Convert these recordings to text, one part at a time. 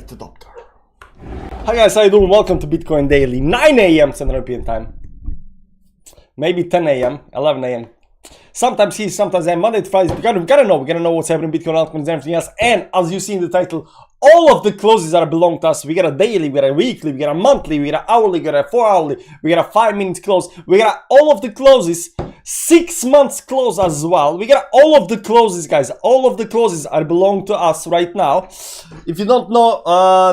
late adopter. Hi guys, how you doing? Welcome to Bitcoin Daily, 9 a.m. Central European time. Maybe 10 a.m., 11 a.m. Sometimes here, sometimes I'm Monday to Friday. We gotta know what's happening in Bitcoin, altcoins, and everything else. And as you see in the title, all of the closes that belong to us. We got a daily, we got a weekly, we got a monthly, we got an hourly, we got a 4-hourly, we got a 5-minute close. We got all of the closes, 6 months close as well. We got all of the closes, guys. All of the closes are belong to us right now. If you don't know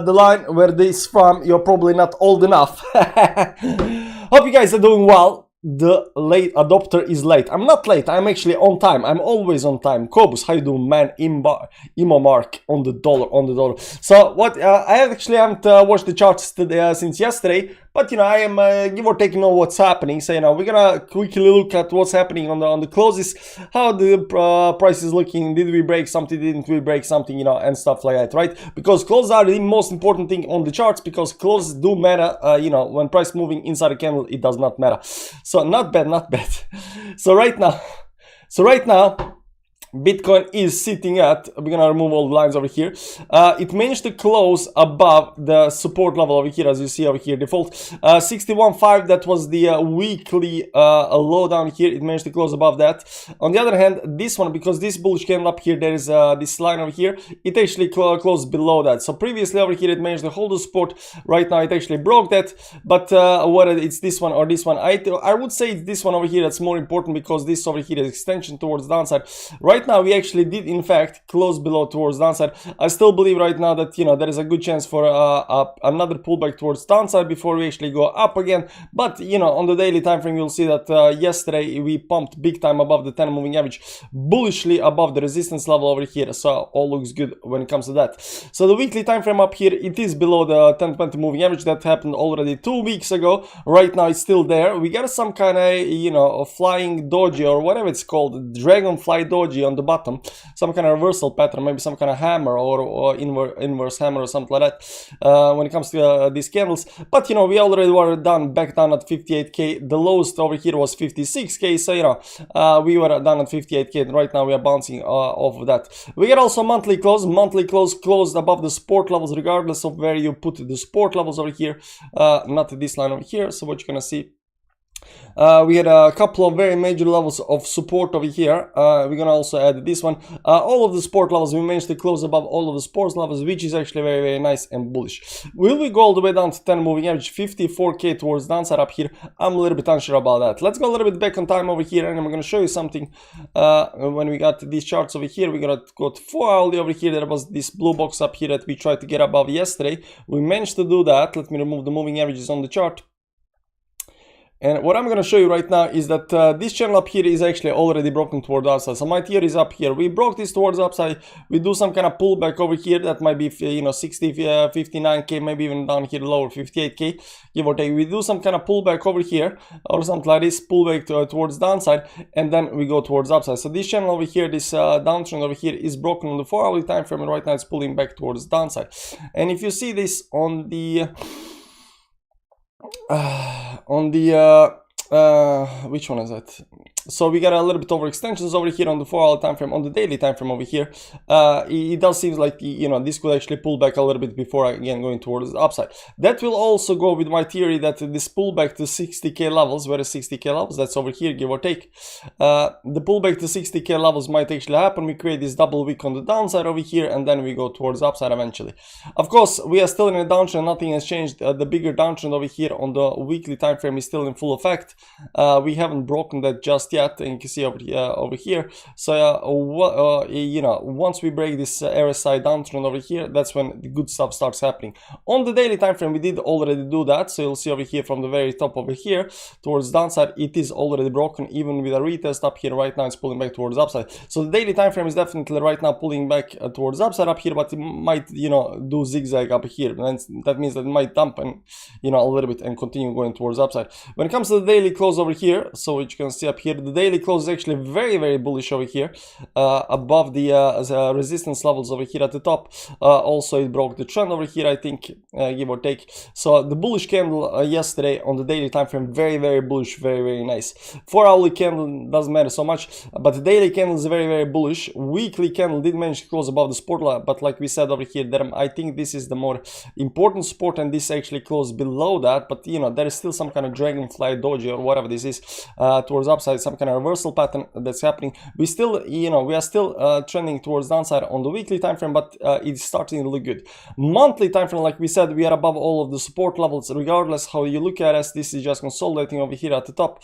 the line where this from, you're probably not old enough. Hope you guys are doing well. The late adopter is late. I'm not late. I'm actually on time. I'm always on time. Kobus, how you doing, man? Imo Mark on the dollar. So what? I haven't watched the charts today, since yesterday. But you know, I am give or take know what's happening. So you know, we're gonna quickly look at what's happening on the closes, how the price is looking. Did we break something? Didn't we break something? You know, and stuff like that, right? Because closes are the most important thing on the charts, because closes do matter. You know, when price moving inside a candle, it does not matter. So not bad, not bad. So right now, Bitcoin is sitting at, we're gonna remove all the lines over here. It managed to close above the support level over here, as you see over here, default 61.5. That was the weekly low down here. It managed to close above that. On the other hand, this one, because this bullish candle up here, there is this line over here, it actually closed below that. So previously over here, it managed to hold the support. Right now, it actually broke that. But whether it's this one or this one, I would say it's this one over here that's more important, because this over here is extension towards the downside. Right now we actually did in fact close below towards downside. I still believe right now that, you know, there is a good chance for another pullback towards downside before we actually go up again. But you know, on the daily time frame, you'll see that yesterday we pumped big time above the 10 moving average, bullishly above the resistance level over here. So all looks good when it comes to that. So the weekly time frame up here, it is below the 10-20 moving average. That happened already 2 weeks ago. Right now it's still there. We got some kind of, you know, flying doji or whatever it's called, dragonfly doji on the bottom, some kind of reversal pattern, maybe some kind of hammer or inverse hammer or something like that when it comes to these candles. But you know, we already were back down at 58k. The lowest over here was 56k, so you know, we were down at 58k, and right now we are bouncing off of that. We get also monthly close closed above the support levels, regardless of where you put the support levels over here, not this line over here. So what you're gonna see, we had a couple of very major levels of support over here. We're gonna also add this one. All of the support levels, we managed to close above all of the support levels, which is actually very, very nice and bullish. Will we go all the way down to 10 moving average, 54k towards downside up here? I'm a little bit unsure about that. Let's go a little bit back on time over here, and I'm gonna show you something. When we got these charts over here, we're gonna go to 4-hourly over here. There was this blue box up here that we tried to get above yesterday. We managed to do that. Let me remove the moving averages on the chart. And what I'm going to show you right now is that this channel up here is actually already broken towards upside. So my tier is up here. We broke this towards upside. We do some kind of pullback over here. That might be, you know, 60, 59k, maybe even down here lower, 58k, give or take. We do some kind of pullback over here or something like this, pullback towards downside, and then we go towards upside. So this channel over here, this downtrend over here is broken on the 4-hourly time frame, and right now it's pulling back towards downside. And if you see this on the which one is that? So we got a little bit overextensions over here on the 4-hour time frame. On the daily time frame over here, it does seem like, you know, this could actually pull back a little bit before again going towards the upside. That will also go with my theory that this pullback to 60k levels, where is 60k levels? That's over here, give or take. The pullback to 60k levels might actually happen. We create this double wick on the downside over here, and then we go towards upside eventually. Of course, we are still in a downtrend. Nothing has changed. The bigger downtrend over here on the weekly time frame is still in full effect. We haven't broken that just yet, and you can see over here. So you know, once we break this RSI downtrend over here, that's when the good stuff starts happening. On the daily time frame, we did already do that. So you'll see over here from the very top over here towards downside, it is already broken. Even with a retest up here right now, it's pulling back towards upside. So the daily time frame is definitely right now pulling back towards upside up here, but it might, you know, do zigzag up here, and that means that it might dump and, you know, a little bit and continue going towards upside. When it comes to the daily daily close over here. So what you can see up here, the daily close is actually very bullish over here, above the resistance levels over here at the top. Also it broke the trend over here, I think, give or take. So the bullish candle yesterday on the daily time frame, very bullish, very nice. 4-hourly candle doesn't matter so much, but the daily candle is very bullish. Weekly candle did manage to close above the support line, but like we said over here, I think this is the more important support, and this actually closed below that. But you know, there is still some kind of dragonfly doji or whatever this is towards upside, some kind of reversal pattern that's happening. We still, you know, we are still trending towards downside on the weekly time frame, but it's starting to look good. Monthly time frame, like we said, we are above all of the support levels. Regardless how you look at us, this is just consolidating over here at the top.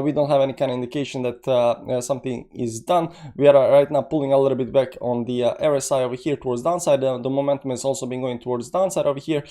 We don't have any kind of indication that something is done. We are right now pulling a little bit back on the RSI over here towards downside. The momentum has also been going towards downside over here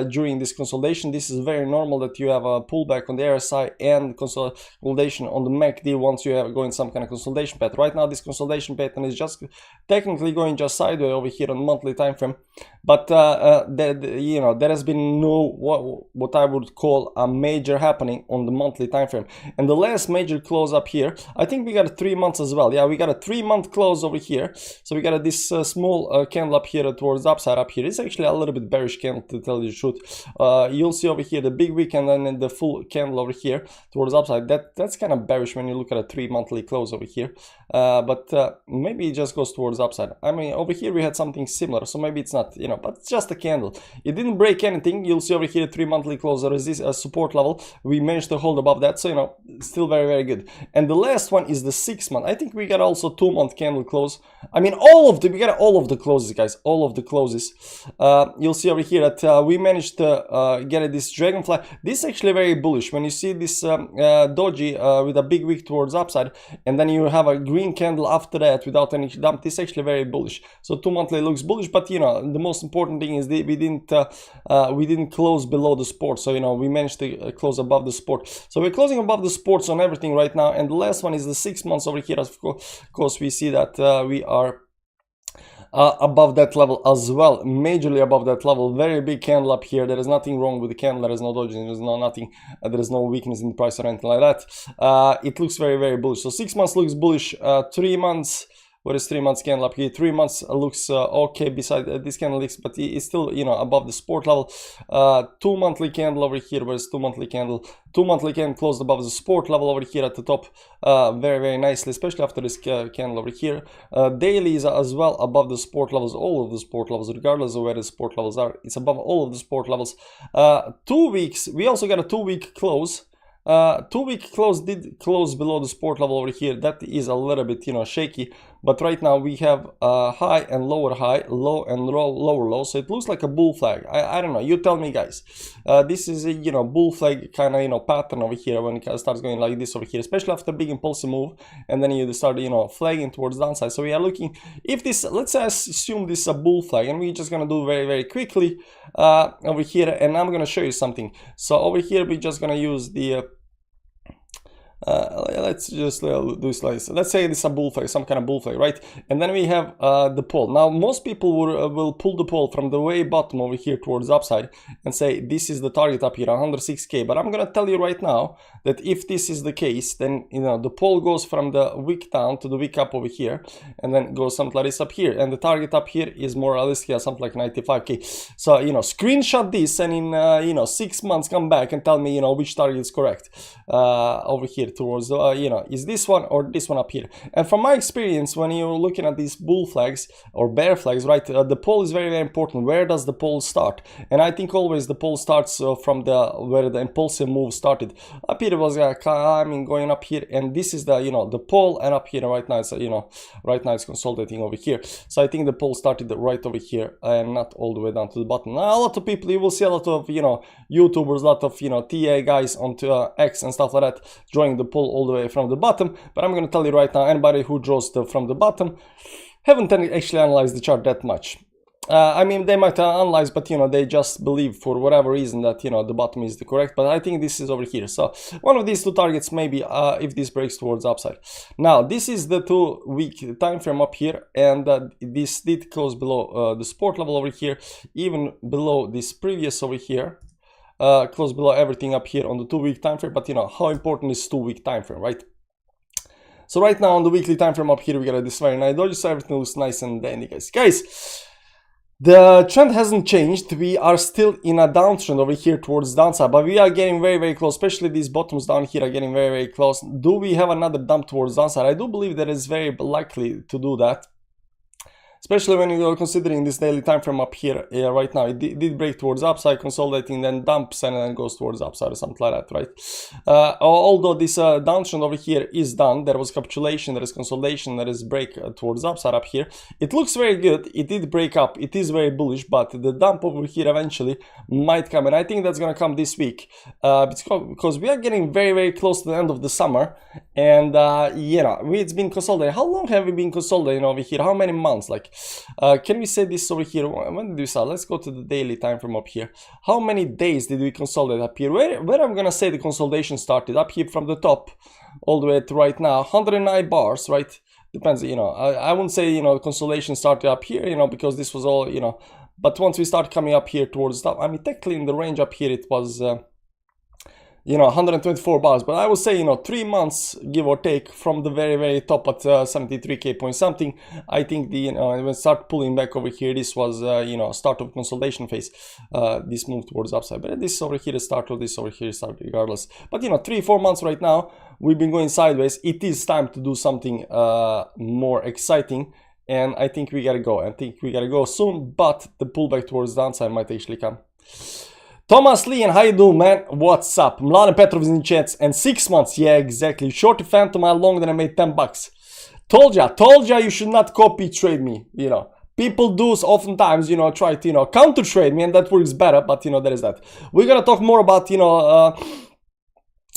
during this consolidation. This is very normal that you have a pullback on the RSI and consolidation on the MACD once you have going some kind of consolidation pattern. Right now this consolidation pattern is just technically going just sideways over here on the monthly time frame, but you know, there has been no what I would call a major happening on the monthly time frame. And the last major close up here, I think we got a 3 months as well. Yeah, we got a 3-month close over here. So we got this small candle up here towards the upside up here. It's actually a little bit bearish candle, to tell you the truth. You'll see over here the big wick and then the full candle over here towards upside. That's kind of bearish when you look at a 3-monthly close over here. But maybe it just goes towards upside. I mean, over here we had something similar, so maybe it's not, you know, but it's just a candle. It didn't break anything. You'll see over here 3-monthly close, support level. We managed to hold above that, so you know, still very good. And the last one is the 6-month. I think we got also 2-month candle close. I mean, we got all of the closes, guys, all of the closes. You'll see over here that we managed to get this dragonfly. This is actually very bullish. When you see this doji with a big wick towards upside, and then you have a green candle after that without any dump, this is actually very bullish. So 2-monthly looks bullish, but you know, the most important thing is we didn't close below the support. So you know, we managed to close above the support. So we're closing above the supports on everything right now. And the last one is the 6 months over here. Of course, we see that we are above that level as well, majorly above that level. Very big candle up here. There is nothing wrong with the candle. There is no doji, there is no nothing, there is no weakness in the price or anything like that. It looks very bullish. So 6 months looks bullish. 3 months, what is 3 months candle up here? 3 months looks okay beside this candle, but it's still, you know, above the support level. 2 monthly candle over here. Where's 2 monthly candle? 2 monthly candle closed above the support level over here at the top, very nicely, especially after this candle over here. Daily is as well above the support levels, all of the support levels, regardless of where the support levels are. It's above all of the support levels. 2 weeks, we also got a 2-week close. 2-week close did close below the support level over here. That is a little bit, you know, shaky, but right now we have high and lower high, low and lower low, so it looks like a bull flag. I don't know, you tell me, guys. This is a, you know, bull flag kind of, you know, pattern over here when it starts going like this over here, especially after big impulsive move, and then you start, you know, flagging towards downside. So we are looking, if this, let's assume this is a bull flag, and we're just gonna do very quickly over here, and I'm gonna show you something. So over here we're just gonna use the let's just do slice. Let's say this is a bull flag, some kind of bull flag, right? And then we have the pole. Now most people will pull the pole from the way bottom over here towards upside and say this is the target up here, 106k. But I'm gonna tell you right now that if this is the case, then you know the pole goes from the wick down to the wick up over here, and then goes something like this up here, and the target up here is more or less here something like 95k. So you know, screenshot this, and in you know, 6 months come back and tell me, you know, which target is correct over here towards you know, is this one or this one up here. And from my experience, when you're looking at these bull flags or bear flags, right, the pole is very important. Where does the pole start? And I think always the pole starts from the where the impulsive move started. Up here it was climbing, going up here, and this is the, you know, the pole, and up here right now it's, you know, right now it's consolidating over here. So I think the pole started right over here and not all the way down to the bottom. Now a lot of people, you will see a lot of, you know, YouTubers, a lot of, you know, TA guys onto X and stuff like that, drawing the pole all the way from the bottom. But I'm going to tell you right now, anybody who draws from the bottom haven't actually analyzed the chart that much. I mean, they might analyze, but you know, they just believe for whatever reason that, you know, the bottom is the correct. But I think this is over here. So one of these two targets, maybe if this breaks towards upside. Now this is the 2-week time frame up here, and this did close below the support level over here, even below this previous over here. close below everything up here on the 2-week time frame. But you know, how important is 2-week time frame, right? So right now on the weekly time frame up here, we got this very nice doji, so everything looks nice and dandy, guys. The trend hasn't changed. We are still in a downtrend over here towards downside, but we are getting very, very close. Especially these bottoms down here are getting very, very close. Do we have another dump towards downside? I do believe that it's very likely to do that. Especially when you're considering this daily time frame up here right now. It did break towards upside, consolidating, then dumps, and then goes towards upside or something like that, right? Although this downtrend over here is done, there was capitulation, there is consolidation, there is break towards upside up here. It looks very good. It did break up. It is very bullish, but the dump over here eventually might come, and I think that's gonna come this week because we are getting very, very close to the end of the summer, and you know, it's been consolidated. How long have we been consolidating over here? How many months? Like, can we say this over here? When did we start? Let's go to the daily time frame up here. How many days did we consolidate up here? Where I'm gonna say the consolidation started up here from the top all the way to right now, 109 bars, right? Depends, you know. I wouldn't say, you know, consolidation started up here, you know, because this was all, you know. But once we start coming up here towards the top, I mean, technically in the range up here, it was you know, 124 bars, but I would say, you know, 3 months give or take from the very, very top at 73k point something. I think the, you know, when we start pulling back over here, this was you know, start of consolidation phase, this move towards upside. But this over here is start, or this over here is start, regardless. But you know, 3-4 months right now we've been going sideways. It is time to do something more exciting, and I think we gotta go. I think we gotta go soon, but the pullback towards downside might actually come. Thomas Lee, and how you doing, man? What's up? Mladen Petrov is in chats, and 6 months. Yeah, exactly. Shorty Phantom, how long, then I made 10 bucks. Told ya you should not copy trade me, you know. People do oftentimes, you know, try to, you know, counter trade me, and that works better, but you know, there is that. We're gonna talk more about, you know,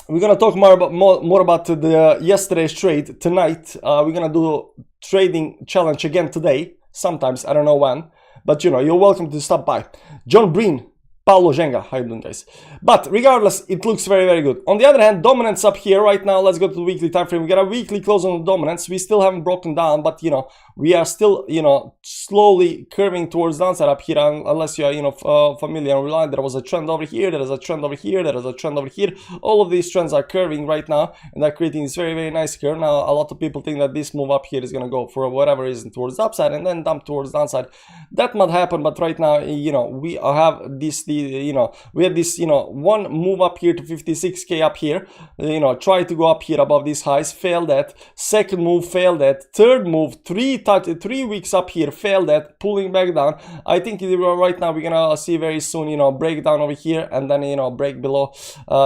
we're gonna talk more about the yesterday's trade tonight. We're gonna do trading challenge again today, sometimes, I don't know when, but you know, you're welcome to stop by. John Breen, Paulo Jenga, how you doing, guys? But regardless, it looks very, very good. On the other hand, dominance up here right now. Let's go to the weekly time frame. We got a weekly close on the dominance. We still haven't broken down, but you know, we are still, you know, slowly curving towards downside up here. Unless you are, you know, familiar and reliant. There was a trend over here. There is a trend over here. There is a trend over here. All of these trends are curving right now, and they're creating this very, very nice curve. Now, a lot of people think that this move up here is gonna go for whatever reason towards the upside and then dump towards downside. That might happen, but right now, you know, we have this. You know, we had this, you know, one move up here to 56k up here, you know, try to go up here above these highs, failed that. Second move, failed that. Third move, 3 weeks up here, failed that, pulling back down. I think right now we're gonna see very soon, you know, breakdown over here, and then, you know, break below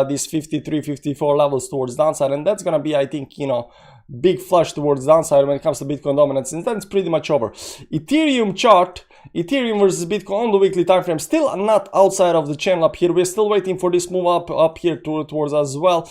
these 53, 54 levels towards downside, and that's gonna be, I think, you know, big flush towards downside when it comes to Bitcoin dominance, and then it's pretty much over. Ethereum chart, Ethereum versus Bitcoin on the weekly time frame, still not outside of the channel up here. We're still waiting for this move up here towards us as well.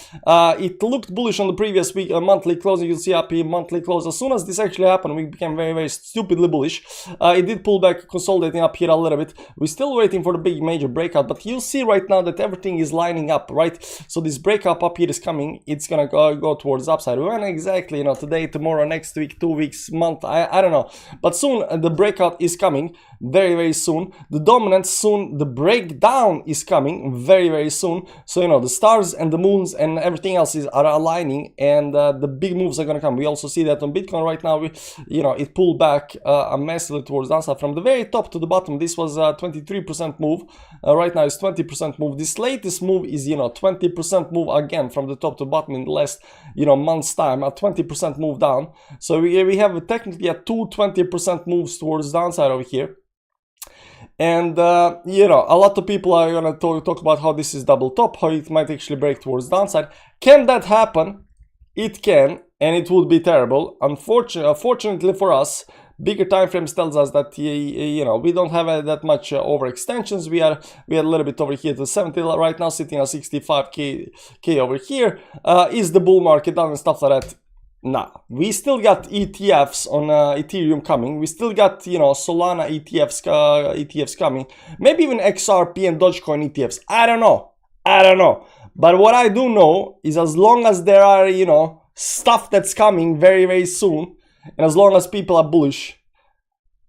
It looked bullish on the previous week monthly close. You can see up here monthly close. As soon as this actually happened, we became very, very stupidly bullish. It did pull back, consolidating up here a little bit. We're still waiting for the big major breakout, but you'll see right now that everything is lining up, right? So this breakout up here is coming. It's gonna go towards upside. When exactly, you know, today, tomorrow, next week, 2 weeks, month, I don't know, but soon the breakout is coming, very, very soon. The dominance soon. The breakdown is coming very, very soon. So, you know, the stars and the moons and everything else are aligning, and the big moves are gonna come. We also see that on Bitcoin right now. You know, it pulled back massively towards downside from the very top to the bottom. This was a 23% move. Right now it's 20% move. This latest move is, you know, 20% move again from the top to bottom in the last, you know, month's time. A 20% move down. So we have technically a 20% moves towards downside over here. And you know, a lot of people are gonna talk about how this is double top, how it might actually break towards downside. Can that happen? It can, and it would be terrible. Unfortunately for us, bigger time frames tells us that, you know, we don't have that much overextensions. We had a little bit over here to 70 right now, sitting at 65k over here. Is the bull market done and stuff like that? Nah, we still got ETFs on Ethereum coming. We still got, you know, Solana ETFs coming. Maybe even XRP and Dogecoin ETFs. I don't know. But what I do know is, as long as there are, you know, stuff that's coming very, very soon, and as long as people are bullish,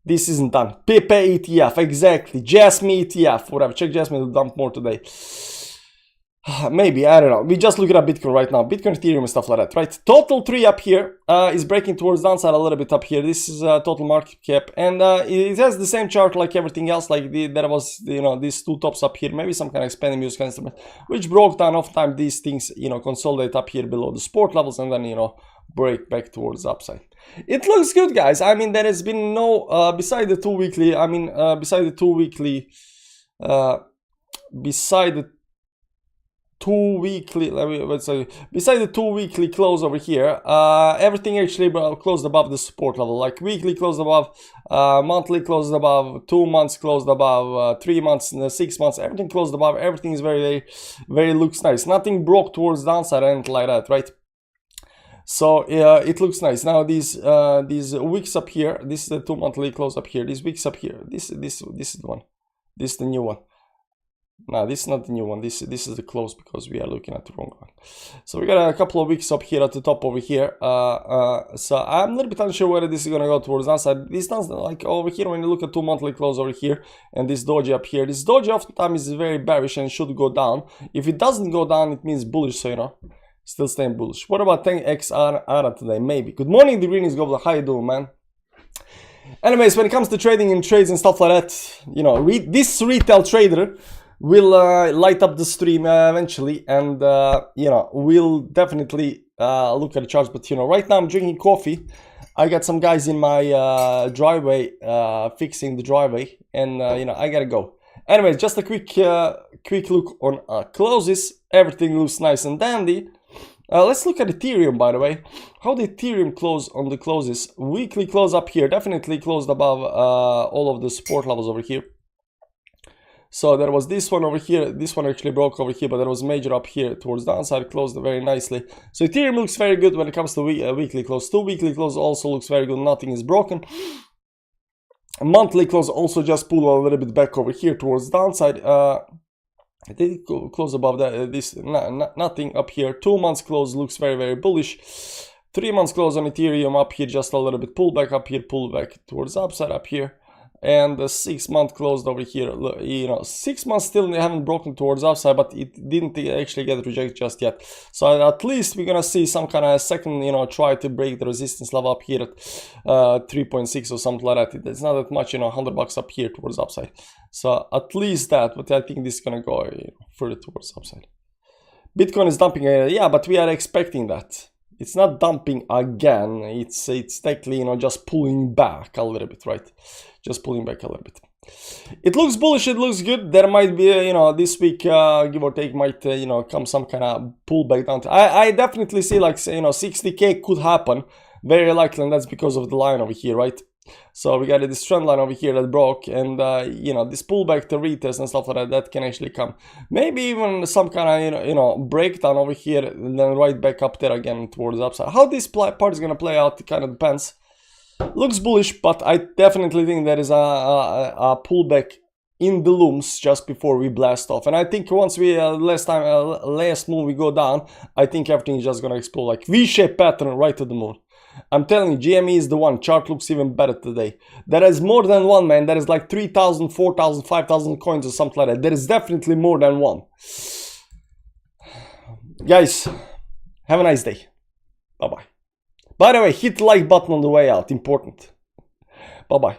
this isn't done. Pepe ETF, exactly. Jasmine ETF, whatever. Check Jasmine to dump more today. Maybe, I don't know. We just look at Bitcoin right now. Bitcoin, Ethereum, and stuff like that, right? Total 3 up here is breaking towards downside a little bit up here. This is total market cap, and it has the same chart like everything else. Like there was, you know, these two tops up here, maybe some kind of expanding music instrument, which broke down. Oftentimes these things, you know, consolidate up here below the support levels, and then, you know, break back towards the upside. It looks good, guys. I mean, there has been no beside the 2 weekly. I mean, beside the 2 weekly, beside the 2 weekly, let's say, beside the 2 weekly close over here, everything actually closed above the support level. Like weekly closed above, monthly closed above, 2 months closed above, 3 months, 6 months, everything closed above. Everything is very, very looks nice. Nothing broke towards downside or anything like that, right? So it looks nice. Now these wicks up here, this is the 2 monthly close up here. These wicks up here, this is the one. This is the new one. No, this is not the new one. This is the close, because we are looking at the wrong one. So we got a couple of wicks up here at the top over here. So I'm a little bit unsure whether this is gonna go towards downside. This does, like over here, when you look at 2 monthly close over here and this doji up here, this doji oftentimes is very bearish and should go down. If it doesn't go down, it means bullish. So, you know, still staying bullish. What about 10x ARA today? Maybe. Good morning, the Greenies Goblin. How you doing, man? Anyways, when it comes to trading and trades and stuff like that, you know, this retail trader will light up the stream eventually, and you know, we'll definitely look at the charts. But you know, right now I'm drinking coffee. I got some guys in my driveway fixing the driveway, and you know, I gotta go. Anyways, just a quick look on closes. Everything looks nice and dandy. Let's look at Ethereum, by the way. How did Ethereum close on the closes? Weekly close up here, definitely closed above all of the support levels over here. So there was this one over here. This one actually broke over here, but there was major up here towards downside, closed very nicely. So Ethereum looks very good when it comes to weekly close. 2 weekly close also looks very good. Nothing is broken. Monthly close also just pulled a little bit back over here towards downside. It did close above that. Nothing up here. 2 months close looks very, very bullish. 3 months close on Ethereum up here, just a little bit pull back up here, pull back towards upside up here. And the 6 month closed over here. You know, 6 months still haven't broken towards upside, but it didn't actually get rejected just yet. So at least we're gonna see some kind of second, you know, try to break the resistance level up here at 3.6 or something like that. It's not that much, you know, $100 up here towards upside. So at least that, but I think this is gonna go, you know, further towards upside. Bitcoin is dumping, yeah, but we are expecting that. It's not dumping again. It's technically, you know, just pulling back a little bit, right? Just pulling back a little bit. It looks bullish. It looks good. There might be, you know, this week, give or take, might, you know, come some kind of pullback down. I definitely see, like, you know, 60K could happen. Very likely, and that's because of the line over here, right? So we got this trend line over here that broke, and you know, this pullback to retest and stuff like that, that can actually come. Maybe even some kind of, you know, breakdown over here, and then right back up there again towards the upside. How this part is gonna play out, it kind of depends. Looks bullish, but I definitely think there is a pullback in the looms just before we blast off. And I think once we last move we go down, I think everything is just gonna explode, like V-shaped pattern right to the moon. I'm telling you, GME is the one. Chart looks even better today. There is more than one, man. There is like 3,000, 4,000, 5,000 coins or something like that. There is definitely more than one. Guys, have a nice day. Bye-bye. By the way, hit the like button on the way out. Important. Bye-bye.